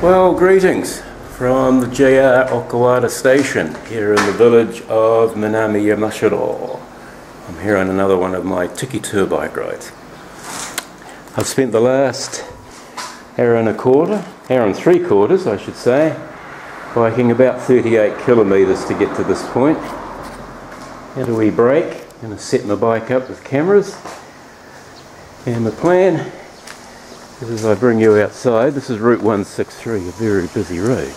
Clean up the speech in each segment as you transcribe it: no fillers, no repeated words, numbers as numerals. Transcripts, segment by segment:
Well, greetings from the JR Okawara station here in the village of Minami Yamashiro. I'm here on another one of my tiki tour bike rides. I've spent the last hour and three quarters I should say, biking about 38 kilometres to get to this point. Had a wee break, going to set my bike up with cameras, and the plan as I bring you outside, this is Route 163, a very busy road.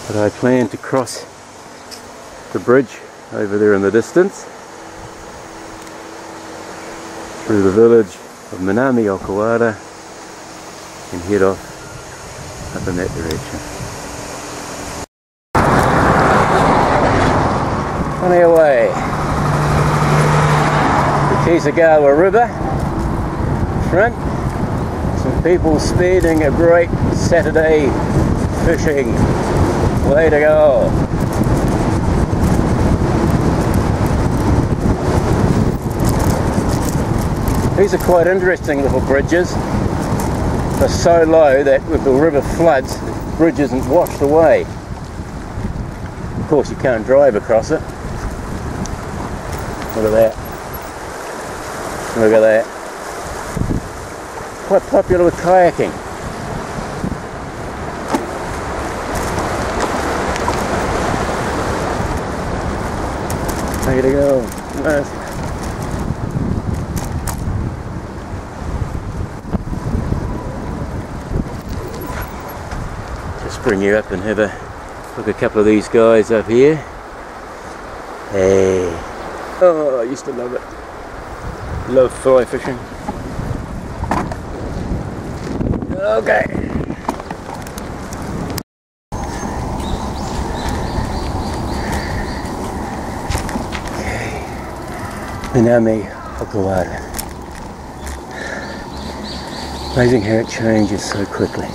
But I plan to cross the bridge over there in the distance through the village of Minami Okawara and head off up in that direction. On our way, the Okawara River front. Some people speeding a great Saturday fishing. Way to go. These are quite interesting little bridges. They're so low that if the river floods, the bridge isn't washed away. Of course you can't drive across it. Look at that. Look at that. Quite popular with kayaking. Way to go. Nice. Just bring you up and have a look at a couple of these guys up here. Hey. Oh, I used to love it. Love fly fishing. Okay. Minami Okawara. Amazing how it changes so quickly.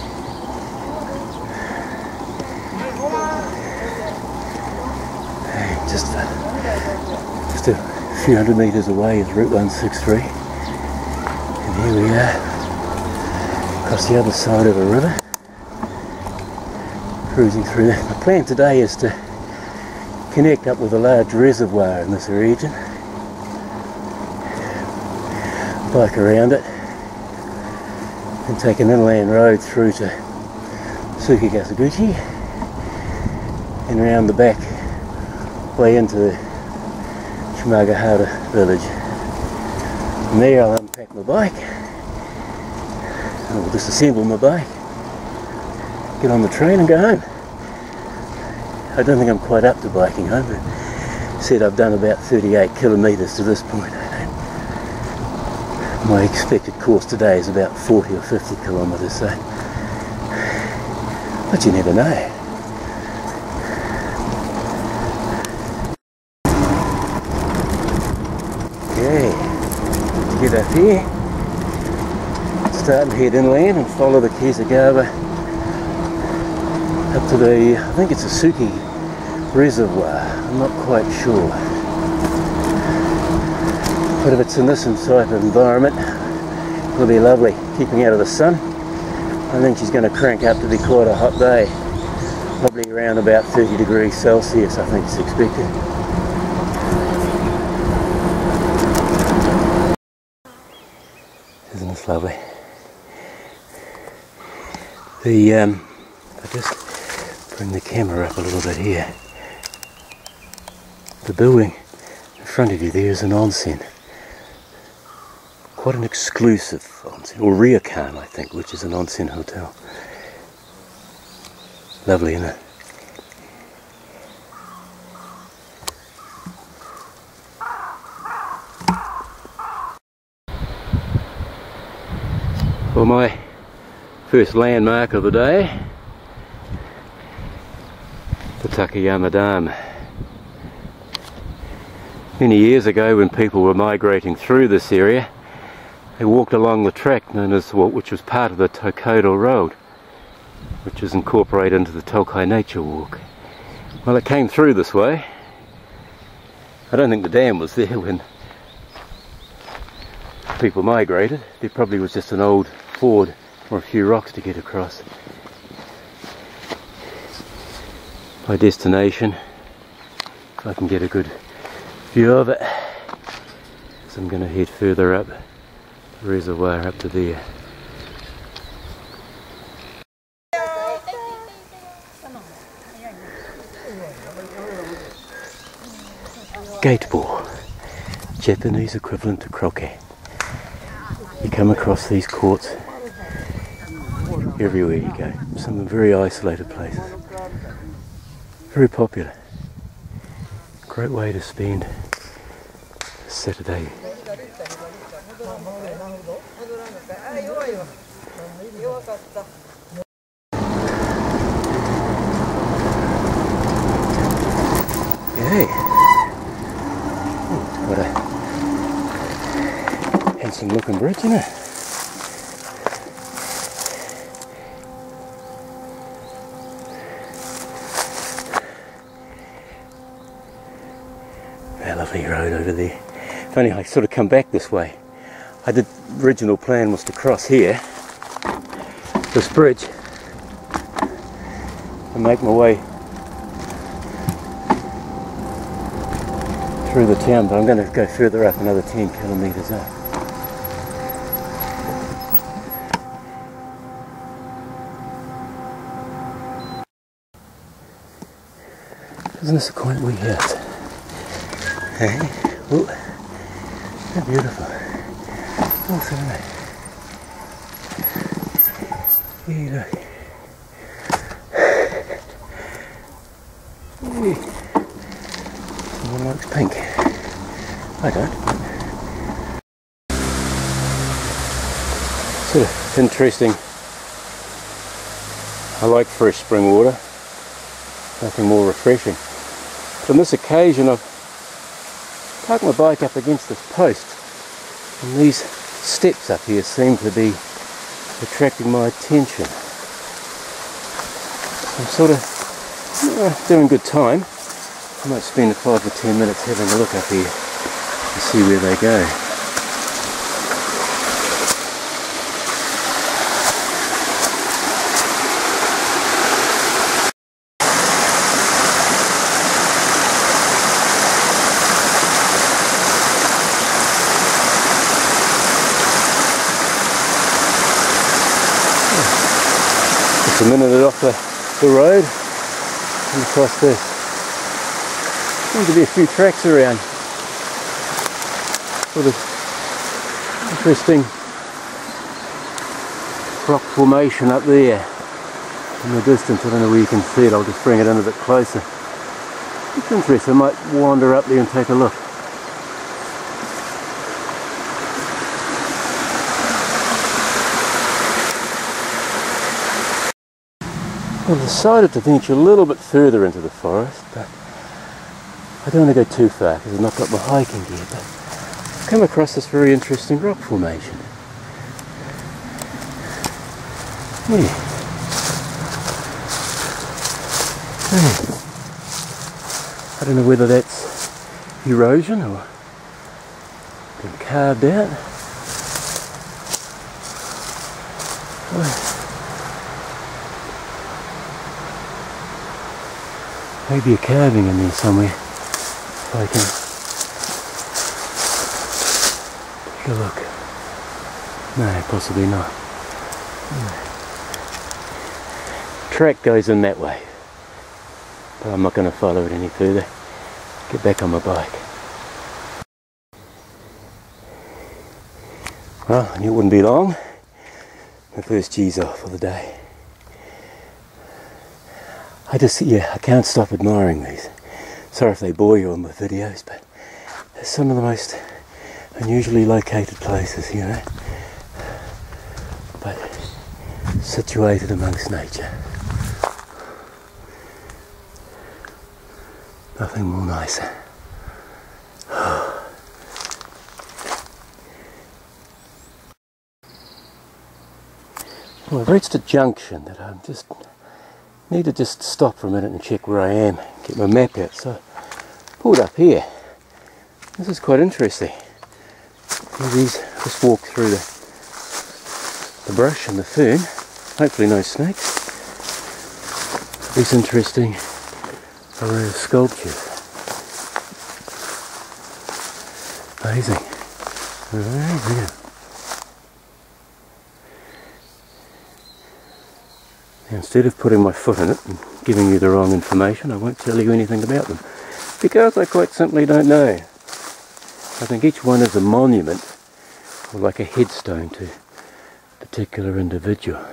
Just a few hundred metres away is Route 163. And here we are. Across the other side of a river, cruising through there. My plan today is to connect up with a large reservoir in this region, bike around it, and take an inland road through to Sukigasaguchi and round the back way into the Shimagahara village. From there I'll unpack my bike. I'll disassemble my bike, get on the train and go home. I don't think I'm quite up to biking home, but said I've done about 38 kilometres to this point. My expected course today is about 40 or 50 kilometres, so, but you never know. Okay, let's get up here. Start and head inland and follow the Okawara up to the, I think it's a Suki reservoir, I'm not quite sure. But if it's in this type of environment, it'll be lovely, keeping out of the sun. I think she's going to crank up to be quite a hot day, probably around about 30 degrees Celsius I think it's expected. Isn't this lovely? I just bring the camera up a little bit here. The building in front of you there is an onsen. Quite an exclusive onsen, or ryokan I think, which is an onsen hotel. Lovely, isn't it? For my first landmark of the day, the Takayama Dam. Many years ago when people were migrating through this area, they walked along the track known as, which was part of the Tokoto Road, which is incorporated into the Tokai Nature Walk. Well, it came through this way. I don't think the dam was there when people migrated. There probably was just an old ford or a few rocks to get across. my destination, if I can get a good view of it. So I'm going to head further up the reservoir up to there. Gate ball, Japanese equivalent to croquet. You come across these courts everywhere you go. Some very isolated places. Very popular. Great way to spend a Saturday. Yeah. What a handsome looking bridge, isn't it? A lovely road over there. Funny, I sort of come back this way. The original plan was to cross here, this bridge, and make my way through the town, but I'm going to go further up, another 10 kilometres up. Isn't this a quaint wee house? Hey? Oh, how beautiful. What's in there? Yeah, look. Yeah. Someone likes pink. I don't. Sort of interesting. I like fresh spring water. Nothing more refreshing. But on this occasion I've parked my bike up against this post, and these steps up here seem to be attracting my attention. I'm sort of doing good time. I might spend 5 or 10 minutes having a look up here and see where they go. Just a minute off the road and across this. Seems to be a few tracks around. Sort of interesting rock formation up there in the distance. I don't know where you can see it, I'll just bring it in a bit closer. It's interesting, I might wander up there and take a look. I've decided to venture a little bit further into the forest, but I don't want to go too far because I've not got my hiking gear. But I've come across this very interesting rock formation. Yeah. I don't know whether that's erosion or been carved out. Maybe a carving in there somewhere, if I can take a look. No, possibly not. Track goes in that way, but I'm not going to follow it any further. Get back on my bike. Well, I knew it wouldn't be long. My first G's off for the day. I can't stop admiring these. Sorry if they bore you on my videos, but they're some of the most unusually located places, you know. But situated amongst nature. Nothing more nicer. Well, I've reached a junction that I'm need to just stop for a minute and check where I am, get my map out. So I pulled up here. This is quite interesting. Just walk through the brush and the fern. Hopefully no snakes. These interesting rare sculptures. Amazing. Alright, now, instead of putting my foot in it and giving you the wrong information, I won't tell you anything about them, because I quite simply don't know. I think each one is a monument, or like a headstone to a particular individual.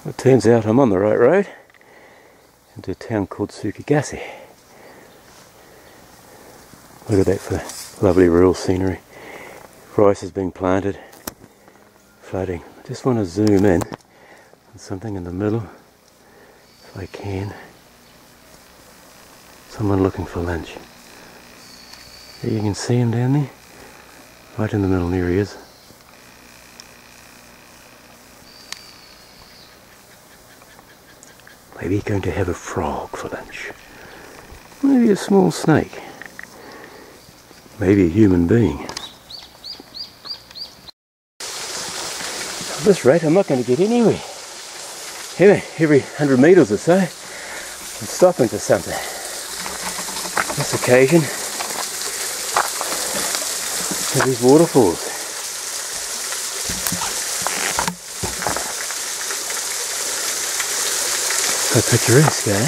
It turns out I'm on the right road into a town called Tsukigase. Look at that for lovely rural scenery. Rice has been planted, flooding. I just want to zoom in on something in the middle, if I can. Someone looking for lunch. There, you can see him down there, right in the middle, there he is. Maybe he's going to have a frog for lunch. Maybe a small snake. Maybe a human being. At this rate, I'm not going to get anywhere. Every 100 metres or so, I'm stopping for something. This occasion, are these waterfalls. Quite picturesque, eh?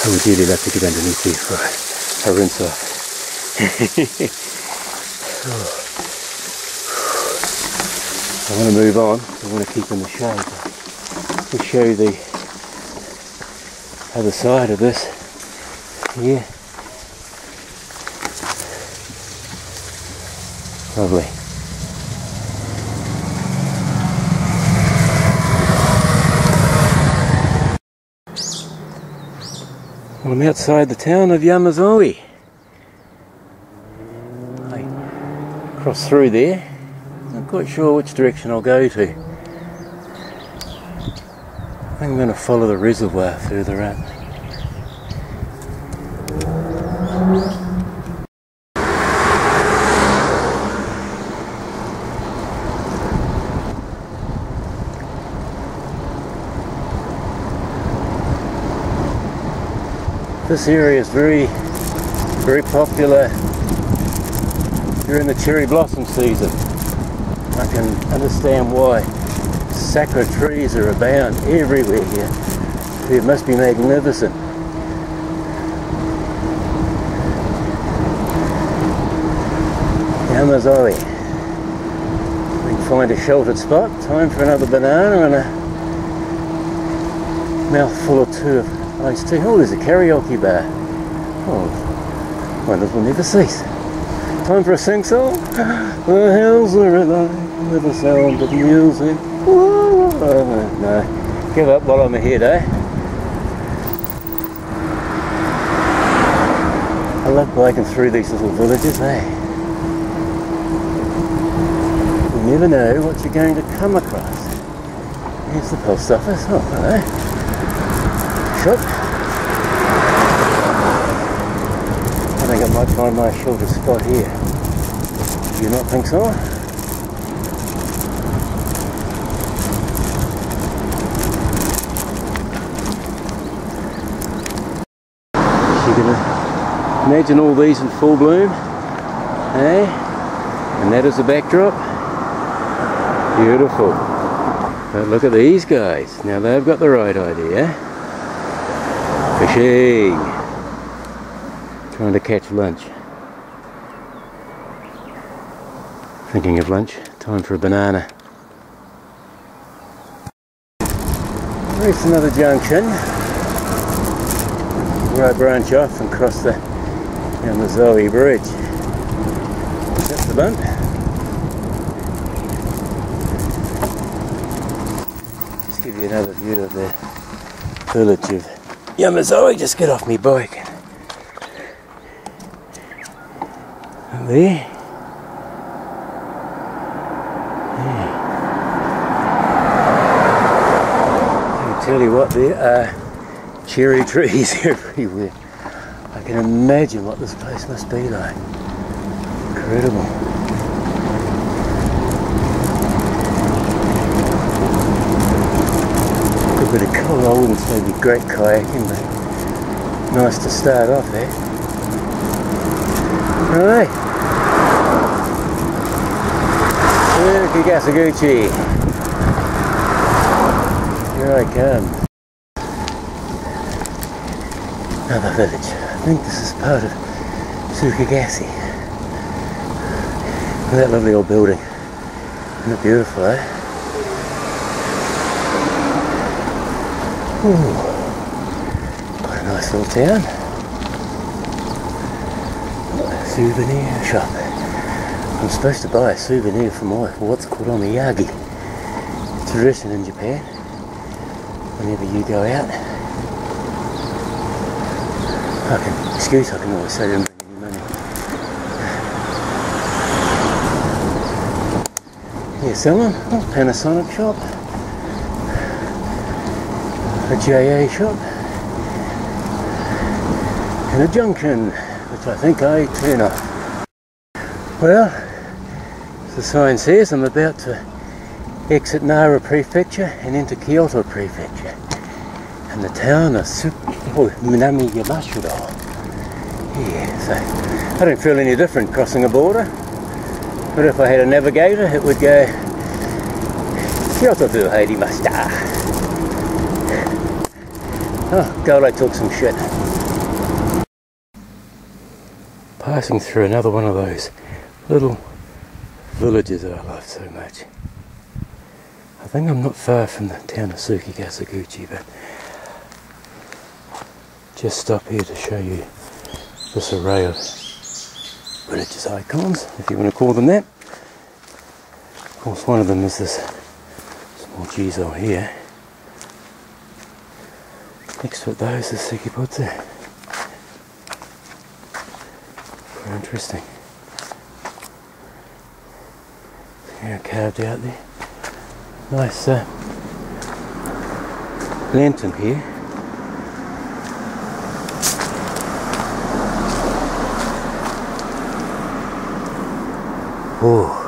I would really love to get underneath here for a rinse off. I want to move on, I want to keep in the shade. To show you the other side of this here. Lovely. Well, I'm outside the town of Yamazawa. I cross through there. Not quite sure which direction I'll go to. I think I'm going to follow the reservoir further up. This area is very popular during the cherry blossom season. I can understand why. Sakura trees are abound everywhere here. It must be magnificent. Yamazawa. We can find a sheltered spot. Time for another banana and a mouthful or two of iced tea. Oh, there's a karaoke bar. Oh, wonders will never cease. Time for a sing-song. The hills are alive with the sound of music. Oh, no, give up while I'm ahead, eh? I love biking through these little villages, eh? You never know what you're going to come across. Here's the post office. Oh, hello. Shop. I think I might find my shelter spot here. Do you not think so? You can imagine all these in full bloom, eh? And that is the backdrop. Beautiful. But look at these guys. Now they've got the right idea. Fishing! Trying to catch lunch. Thinking of lunch, time for a banana. There's another junction where I branch off and cross the Yamazawa Bridge. That's the bump. Just give you another view of the village of Yamazawa. Just get off me bike. And there. Yeah. Tell you what, there are cherry trees everywhere. I can imagine what this place must be like. Incredible. A bit of colour. I wouldn't say it'd be great kayaking, but nice to start off there. Alright. Kigasaguchi. Here I come. Another village. I think this is part of Tsukigasi. That lovely old building. Isn't it beautiful, eh? Ooh. Quite a nice little town. Souvenir shop. I'm supposed to buy a souvenir for what's called omiyagi. Tradition in Japan. Whenever you go out. I can always say I didn't bring any money. Yeah, someone? Oh, Panasonic shop. A JA shop. And a junction, which I think I turn off. Well, as the sign says, I'm about to exit Nara Prefecture and enter Kyoto Prefecture. And the town of Minami Yamashiro. Yeah, so I don't feel any different crossing a border. But if I had a navigator, it would go Kyoto to Heirimashita. Oh, God, I took some shit. Passing through another one of those little villages that I love so much. I think I'm not far from the town of Tsukigasuguchi, but just stop here to show you this array of villages icons, if you want to call them that. Of course, one of them is this small jizo here. Next to it, though, is the Sekibotsu. Very interesting. Yeah, carved out there. Nice lantern here. Oh.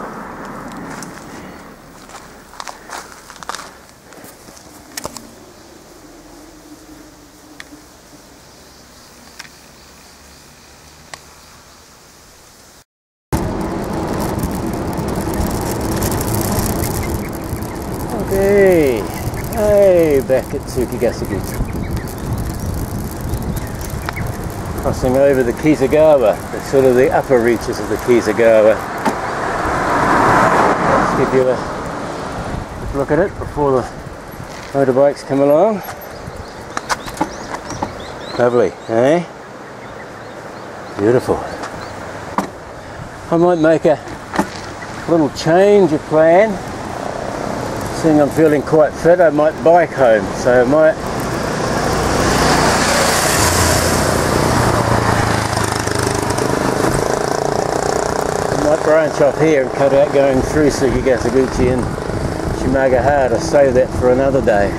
Okay, hey, back at Tsukigasuguchi. Crossing over the Kisagawa, the sort of the upper reaches of the Kisagawa. Let's give you a look at it before the motorbikes come along. Lovely, eh? Beautiful. I might make a little change of plan. Seeing I'm feeling quite fit, I might bike home, so I might branch off here and cut out going through Tsukigasuguchi and Shimagahara. Save that for another day.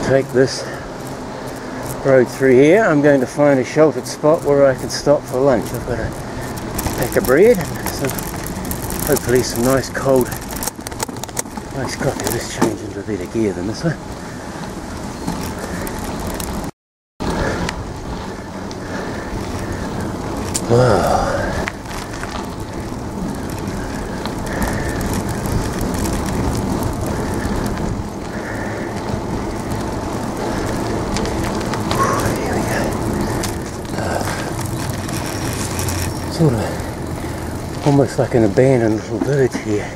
Take this road through here. I'm going to find a sheltered spot where I can stop for lunch. I've got a pack of bread and hopefully some nice cold coffee. Let's change into a better gear than this one. Wow. Sort of almost like an abandoned little village here.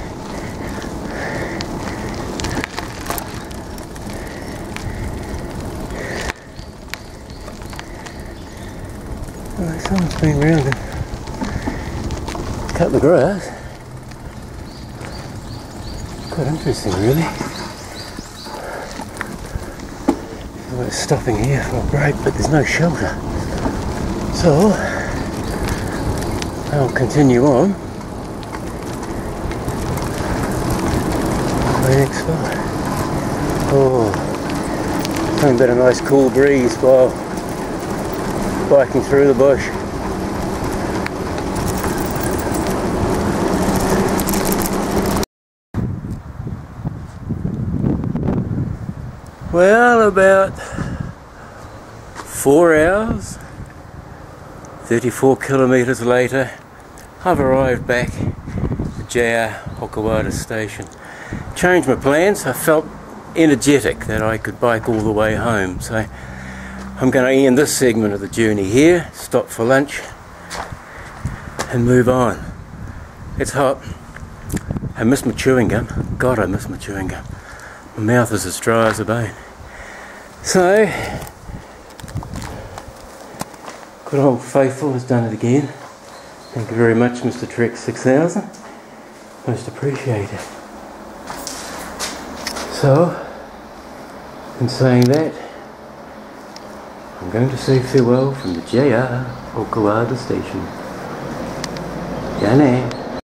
Well, someone's been around and cut the grass. Quite interesting, really. We're stopping here for a break, but there's no shelter. So I'll continue on. My next spot. Oh, something about a nice cool breeze while biking through the bush. Well, about 4 hours, 34 kilometres later, I've arrived back at JR Okawara station. Changed my plans. I felt energetic that I could bike all the way home, so I'm going to end this segment of the journey here, stop for lunch and move on. It's hot. I miss my chewing gum. God, I miss my chewing gum. My mouth is as dry as a bone. So, good old faithful has done it again. Thank you very much, Mr. Trek 6000. Most appreciated. So, in saying that, I'm going to say farewell from the JR Okawara station. Yane.